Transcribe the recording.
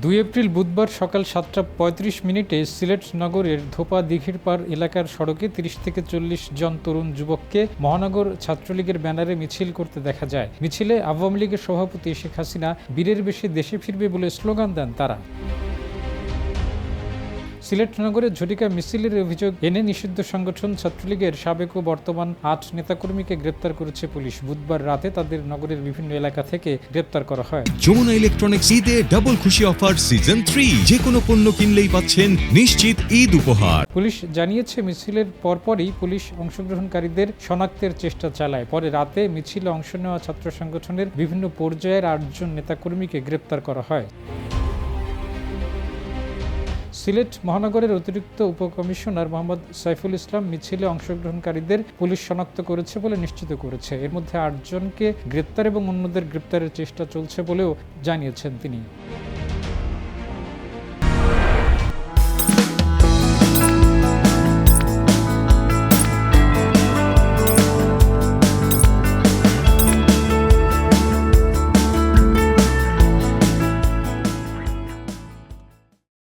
2 April বুধবার সকাল 7:35 সিলেট নগরের ধোপা দিঘির পাড় এলাকার সড়কে 30 থেকে 40 জন তরুণ যুবককে মহানগর ছাত্রলীগের ব্যানারে মিছিল করতে দেখা যায়। মিছিলে আওয়ামী লীগের সভাপতি শেখ হাসিনা বীরের বেশে দেশে ফিরবে বলে স্লোগান দেন তারা। সিলেট নগরের ঝটিকা মিছিলের অভিযোগ এনে নিষিদ্ধ সংগঠন ছাত্রলীগের সাবেক ও বর্তমান 8 নেতাকর্মীকে গ্রেপ্তার করেছে পুলিশ। বুধবার রাতে তাদের নগরের বিভিন্ন এলাকা থেকে গ্রেপ্তার করা হয়। যমুনা ইলেকট্রনিক্স ঈদে ডাবল খুশি অফার সিজন 3, যে কোনো পণ্য কিনলেই পাচ্ছেন নিশ্চিত ঈদ উপহার। পুলিশ জানিয়েছে, মিছিলের পরপরই পুলিশ অংশগ্রহণকারীদের শনাক্তের চেষ্টা চালায়। পরে রাতে মিছিলে অংশ নেওয়া ছাত্র সংগঠনের বিভিন্ন পর্যায়ের 8 জন নেতাকর্মীকে গ্রেপ্তার করা হয়। সিলেট মহানগরের অতিরিক্ত উপকমিশনার মোহাম্মদ সাইফুল ইসলাম মিছিলে অংশগ্রহণকারীদের পুলিশ শনাক্ত করেছে বলে নিশ্চিত করেছে। এর মধ্যে 8 জনকে গ্রেপ্তার এবং অন্যদের গ্রেপ্তারের চেষ্টা চলছে বলেও জানিয়েছেন তিনি।